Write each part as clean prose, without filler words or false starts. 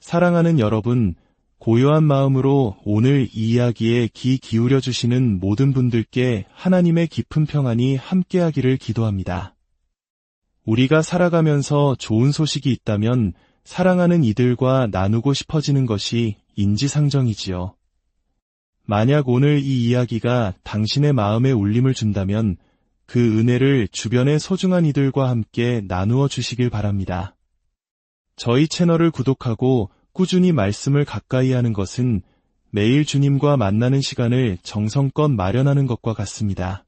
사랑하는 여러분, 고요한 마음으로 오늘 이 이야기에 귀 기울여 주시는 모든 분들께 하나님의 깊은 평안이 함께하기를 기도합니다. 우리가 살아가면서 좋은 소식이 있다면 사랑하는 이들과 나누고 싶어지는 것이 인지상정이지요. 만약 오늘 이 이야기가 당신의 마음에 울림을 준다면 그 은혜를 주변의 소중한 이들과 함께 나누어 주시길 바랍니다. 저희 채널을 구독하고 꾸준히 말씀을 가까이 하는 것은 매일 주님과 만나는 시간을 정성껏 마련하는 것과 같습니다.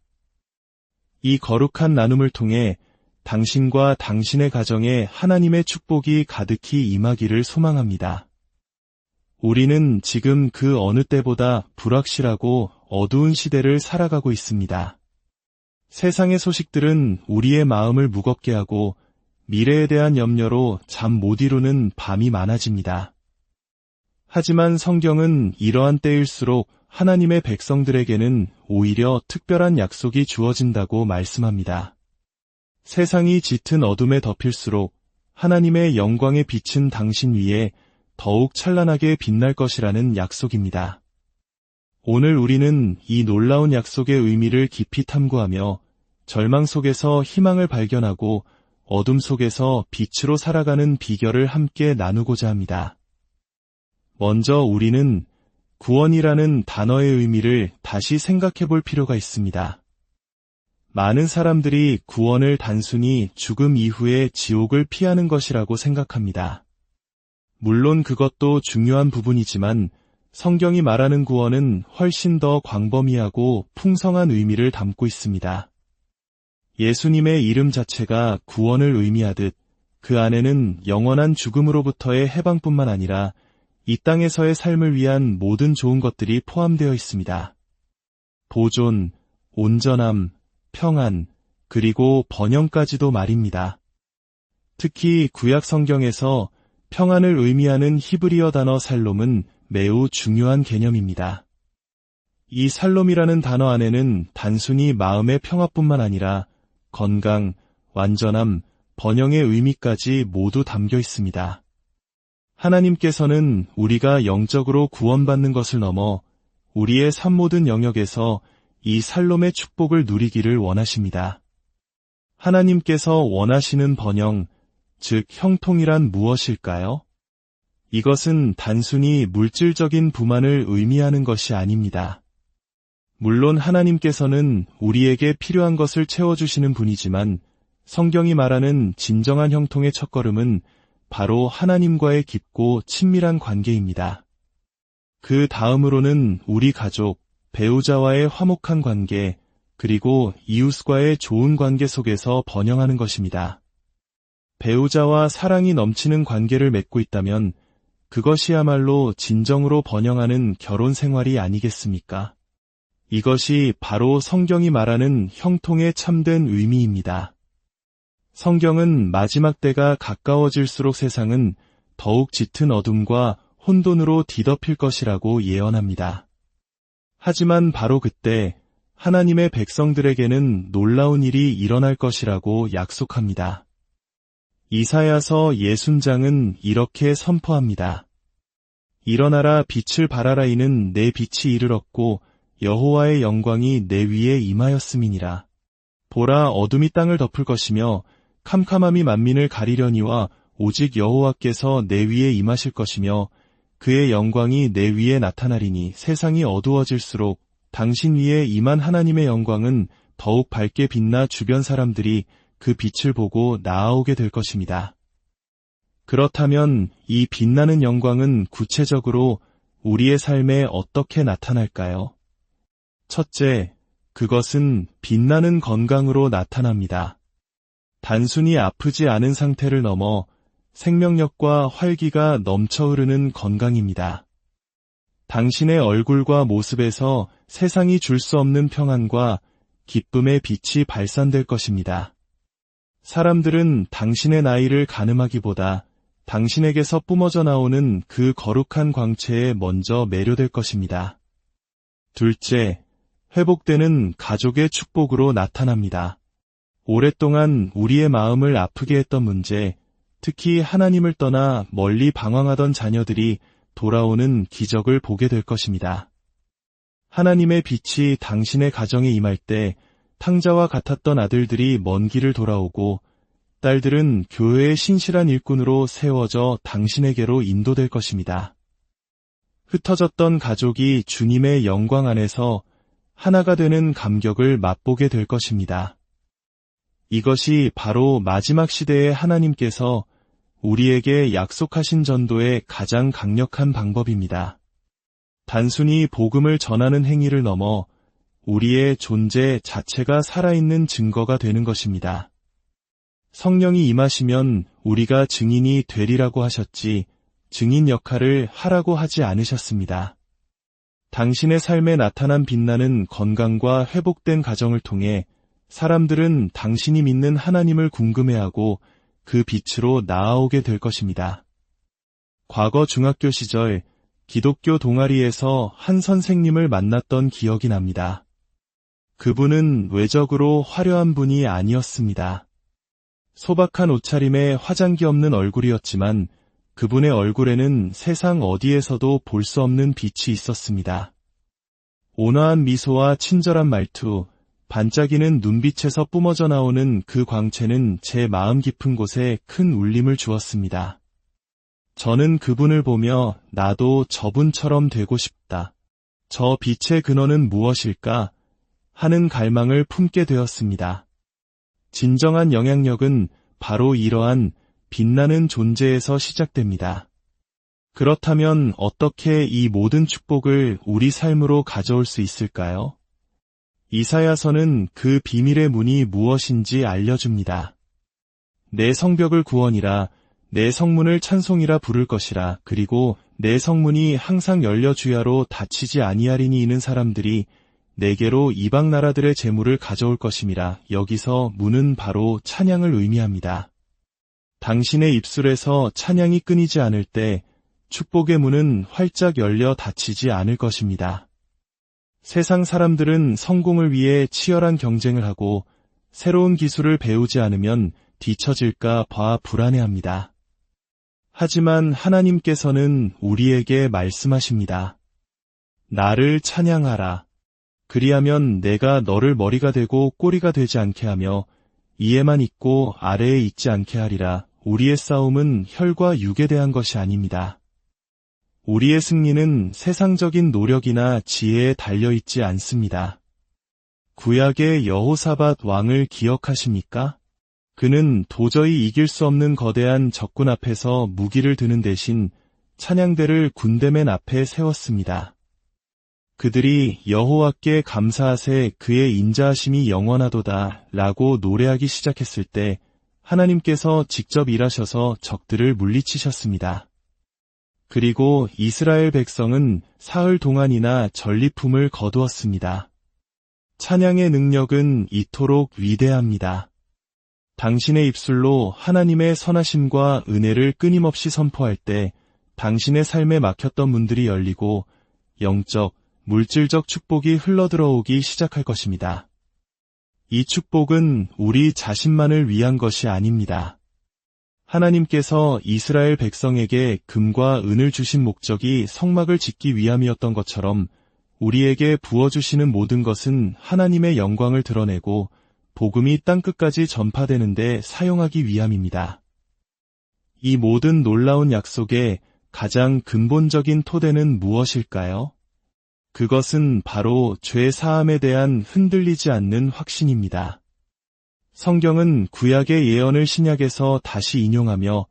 이 거룩한 나눔을 통해 당신과 당신의 가정에 하나님의 축복이 가득히 임하기를 소망합니다. 우리는 지금 그 어느 때보다 불확실하고 어두운 시대를 살아가고 있습니다. 세상의 소식들은 우리의 마음을 무겁게 하고 미래에 대한 염려로 잠 못 이루는 밤이 많아집니다. 하지만 성경은 이러한 때일수록 하나님의 백성들에게는 오히려 특별한 약속이 주어진다고 말씀합니다. 세상이 짙은 어둠에 덮일수록 하나님의 영광의 빛은 당신 위에 더욱 찬란하게 빛날 것이라는 약속입니다. 오늘 우리는 이 놀라운 약속의 의미를 깊이 탐구하며 절망 속에서 희망을 발견하고 어둠 속에서 빛으로 살아가는 비결을 함께 나누고자 합니다. 먼저 우리는 구원이라는 단어의 의미를 다시 생각해 볼 필요가 있습니다. 많은 사람들이 구원을 단순히 죽음 이후에 지옥을 피하는 것이라고 생각합니다. 물론 그것도 중요한 부분이지만 성경이 말하는 구원은 훨씬 더 광범위하고 풍성한 의미를 담고 있습니다. 예수님의 이름 자체가 구원을 의미하듯 그 안에는 영원한 죽음으로부터의 해방뿐만 아니라 이 땅에서의 삶을 위한 모든 좋은 것들이 포함되어 있습니다. 보존, 온전함, 평안, 그리고 번영까지도 말입니다. 특히 구약 성경에서 평안을 의미하는 히브리어 단어 살롬은 매우 중요한 개념입니다. 이 살롬이라는 단어 안에는 단순히 마음의 평화뿐만 아니라 건강, 완전함, 번영의 의미까지 모두 담겨 있습니다. 하나님께서는 우리가 영적으로 구원받는 것을 넘어 우리의 삶 모든 영역에서 이 살롬의 축복을 누리기를 원하십니다. 하나님께서 원하시는 번영, 즉 형통이란 무엇일까요? 이것은 단순히 물질적인 부만을 의미하는 것이 아닙니다. 물론 하나님께서는 우리에게 필요한 것을 채워주시는 분이지만 성경이 말하는 진정한 형통의 첫걸음은 바로 하나님과의 깊고 친밀한 관계입니다. 그 다음으로는 우리 가족, 배우자와의 화목한 관계, 그리고 이웃과의 좋은 관계 속에서 번영하는 것입니다. 배우자와 사랑이 넘치는 관계를 맺고 있다면 그것이야말로 진정으로 번영하는 결혼 생활이 아니겠습니까? 이것이 바로 성경이 말하는 형통의 참된 의미입니다. 성경은 마지막 때가 가까워질수록 세상은 더욱 짙은 어둠과 혼돈으로 뒤덮일 것이라고 예언합니다. 하지만 바로 그때 하나님의 백성들에게는 놀라운 일이 일어날 것이라고 약속합니다. 이사야서 60장은 이렇게 선포합니다. 일어나라 빛을 발하라 이는 내 빛이 이르렀고 여호와의 영광이 내 위에 임하였음이니라. 보라 어둠이 땅을 덮을 것이며 캄캄함이 만민을 가리려니와 오직 여호와께서 내 위에 임하실 것이며 그의 영광이 내 위에 나타나리니 세상이 어두워질수록 당신 위에 임한 하나님의 영광은 더욱 밝게 빛나 주변 사람들이 그 빛을 보고 나아오게 될 것입니다. 그렇다면 이 빛나는 영광은 구체적으로 우리의 삶에 어떻게 나타날까요? 첫째, 그것은 빛나는 건강으로 나타납니다. 단순히 아프지 않은 상태를 넘어 생명력과 활기가 넘쳐 흐르는 건강입니다. 당신의 얼굴과 모습에서 세상이 줄 수 없는 평안과 기쁨의 빛이 발산될 것입니다. 사람들은 당신의 나이를 가늠하기보다 당신에게서 뿜어져 나오는 그 거룩한 광채에 먼저 매료될 것입니다. 둘째, 회복되는 가족의 축복으로 나타납니다. 오랫동안 우리의 마음을 아프게 했던 문제, 특히 하나님을 떠나 멀리 방황하던 자녀들이 돌아오는 기적을 보게 될 것입니다. 하나님의 빛이 당신의 가정에 임할 때 탕자와 같았던 아들들이 먼 길을 돌아오고 딸들은 교회의 신실한 일꾼으로 세워져 당신에게로 인도될 것입니다. 흩어졌던 가족이 주님의 영광 안에서 하나가 되는 감격을 맛보게 될 것입니다. 이것이 바로 마지막 시대에 하나님께서 우리에게 약속하신 전도의 가장 강력한 방법입니다. 단순히 복음을 전하는 행위를 넘어 우리의 존재 자체가 살아있는 증거가 되는 것입니다. 성령이 임하시면 우리가 증인이 되리라고 하셨지 증인 역할을 하라고 하지 않으셨습니다. 당신의 삶에 나타난 빛나는 건강과 회복된 가정을 통해 사람들은 당신이 믿는 하나님을 궁금해하고 그 빛으로 나아오게 될 것입니다. 과거 중학교 시절 기독교 동아리에서 한 선생님을 만났던 기억이 납니다. 그분은 외적으로 화려한 분이 아니었습니다. 소박한 옷차림에 화장기 없는 얼굴이었지만 그분의 얼굴에는 세상 어디에서도 볼 수 없는 빛이 있었습니다. 온화한 미소와 친절한 말투, 반짝이는 눈빛에서 뿜어져 나오는 그 광채는 제 마음 깊은 곳에 큰 울림을 주었습니다. 저는 그분을 보며 나도 저분처럼 되고 싶다. 저 빛의 근원은 무엇일까? 하는 갈망을 품게 되었습니다. 진정한 영향력은 바로 이러한 빛나는 존재에서 시작됩니다. 그렇다면 어떻게 이 모든 축복을 우리 삶으로 가져올 수 있을까요? 이사야서는 그 비밀의 문이 무엇인지 알려줍니다. 내 성벽을 구원이라, 내 성문을 찬송이라 부를 것이라. 그리고 내 성문이 항상 열려 주야로 닫히지 아니하리니 이는 사람들이 내게로 이방 나라들의 재물을 가져올 것임이라. 여기서 문은 바로 찬양을 의미합니다. 당신의 입술에서 찬양이 끊이지 않을 때 축복의 문은 활짝 열려 닫히지 않을 것입니다. 세상 사람들은 성공을 위해 치열한 경쟁을 하고 새로운 기술을 배우지 않으면 뒤처질까 봐 불안해합니다. 하지만 하나님께서는 우리에게 말씀하십니다. 나를 찬양하라. 그리하면 내가 너를 머리가 되고 꼬리가 되지 않게 하며 이에만 있고 아래에 있지 않게 하리라. 우리의 싸움은 혈과 육에 대한 것이 아닙니다. 우리의 승리는 세상적인 노력이나 지혜에 달려있지 않습니다. 구약의 여호사밧 왕을 기억하십니까? 그는 도저히 이길 수 없는 거대한 적군 앞에서 무기를 드는 대신 찬양대를 군대맨 앞에 세웠습니다. 그들이 여호와께 감사하세 그의 인자하심이 영원하도다 라고 노래하기 시작했을 때 하나님께서 직접 일하셔서 적들을 물리치셨습니다. 그리고 이스라엘 백성은 사흘 동안이나 전리품을 거두었습니다. 찬양의 능력은 이토록 위대합니다. 당신의 입술로 하나님의 선하심과 은혜를 끊임없이 선포할 때 당신의 삶에 막혔던 문들이 열리고 영적, 물질적 축복이 흘러들어오기 시작할 것입니다. 이 축복은 우리 자신만을 위한 것이 아닙니다. 하나님께서 이스라엘 백성에게 금과 은을 주신 목적이 성막을 짓기 위함이었던 것처럼 우리에게 부어주시는 모든 것은 하나님의 영광을 드러내고 복음이 땅끝까지 전파되는 데 사용하기 위함입니다. 이 모든 놀라운 약속의 가장 근본적인 토대는 무엇일까요? 그것은 바로 죄 사함에 대한 흔들리지 않는 확신입니다. 성경은 구약의 예언을 신약에서 다시 인용하며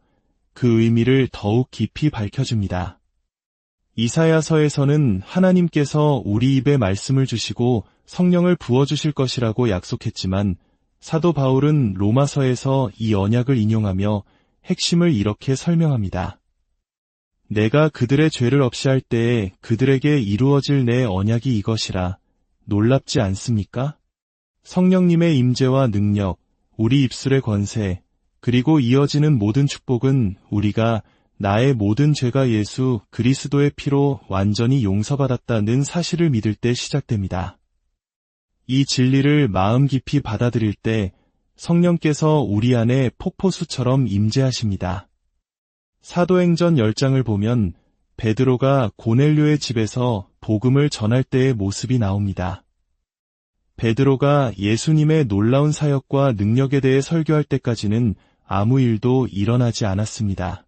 그 의미를 더욱 깊이 밝혀줍니다. 이사야서에서는 하나님께서 우리 입에 말씀을 주시고 성령을 부어주실 것이라고 약속했지만 사도 바울은 로마서에서 이 언약을 인용하며 핵심을 이렇게 설명합니다. 내가 그들의 죄를 없이 할 때에 그들에게 이루어질 내 언약이 이것이라. 놀랍지 않습니까? 성령님의 임재와 능력, 우리 입술의 권세, 그리고 이어지는 모든 축복은 우리가 나의 모든 죄가 예수 그리스도의 피로 완전히 용서받았다는 사실을 믿을 때 시작됩니다. 이 진리를 마음 깊이 받아들일 때 성령께서 우리 안에 폭포수처럼 임재하십니다. 사도행전 10장을 보면 베드로가 고넬료의 집에서 복음을 전할 때의 모습이 나옵니다. 베드로가 예수님의 놀라운 사역과 능력에 대해 설교할 때까지는 아무 일도 일어나지 않았습니다.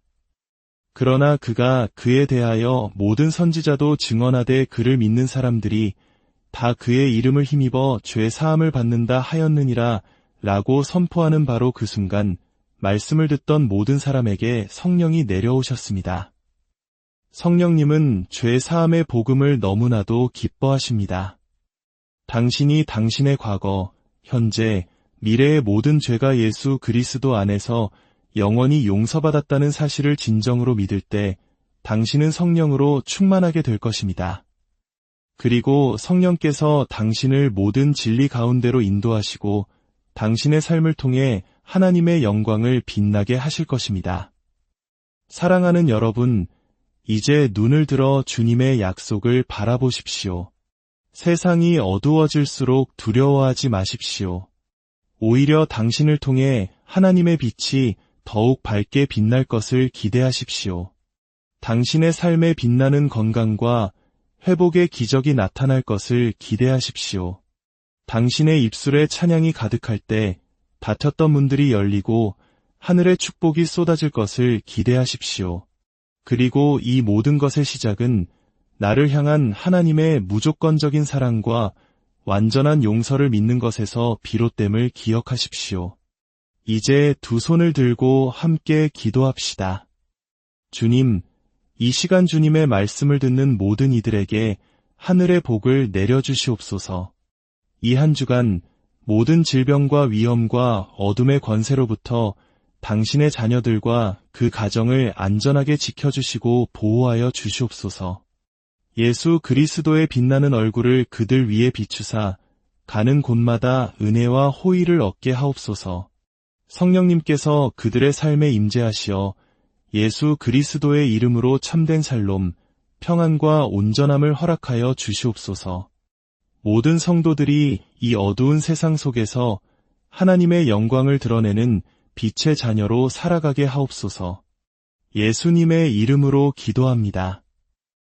그러나 그가 그에 대하여 모든 선지자도 증언하되 그를 믿는 사람들이 다 그의 이름을 힘입어 죄 사함을 받는다 하였느니라 라고 선포하는 바로 그 순간 말씀을 듣던 모든 사람에게 성령이 내려오셨습니다. 성령님은 죄 사함의 복음을 너무나도 기뻐하십니다. 당신이 당신의 과거, 현재, 미래의 모든 죄가 예수 그리스도 안에서 영원히 용서받았다는 사실을 진정으로 믿을 때 당신은 성령으로 충만하게 될 것입니다. 그리고 성령께서 당신을 모든 진리 가운데로 인도하시고 당신의 삶을 통해 하나님의 영광을 빛나게 하실 것입니다. 사랑하는 여러분, 이제 눈을 들어 주님의 약속을 바라보십시오. 세상이 어두워질수록 두려워하지 마십시오. 오히려 당신을 통해 하나님의 빛이 더욱 밝게 빛날 것을 기대하십시오. 당신의 삶에 빛나는 건강과 회복의 기적이 나타날 것을 기대하십시오. 당신의 입술에 찬양이 가득할 때 닫혔던 문들이 열리고 하늘의 축복이 쏟아질 것을 기대하십시오. 그리고 이 모든 것의 시작은 나를 향한 하나님의 무조건적인 사랑과 완전한 용서를 믿는 것에서 비롯됨을 기억하십시오. 이제 두 손을 들고 함께 기도합시다. 주님, 이 시간 주님의 말씀을 듣는 모든 이들에게 하늘의 복을 내려주시옵소서. 이 한 주간 모든 질병과 위험과 어둠의 권세로부터 당신의 자녀들과 그 가정을 안전하게 지켜주시고 보호하여 주시옵소서. 예수 그리스도의 빛나는 얼굴을 그들 위에 비추사 가는 곳마다 은혜와 호의를 얻게 하옵소서. 성령님께서 그들의 삶에 임재하시어 예수 그리스도의 이름으로 참된 살롬, 평안과 온전함을 허락하여 주시옵소서. 모든 성도들이 이 어두운 세상 속에서 하나님의 영광을 드러내는 빛의 자녀로 살아가게 하옵소서. 예수님의 이름으로 기도합니다.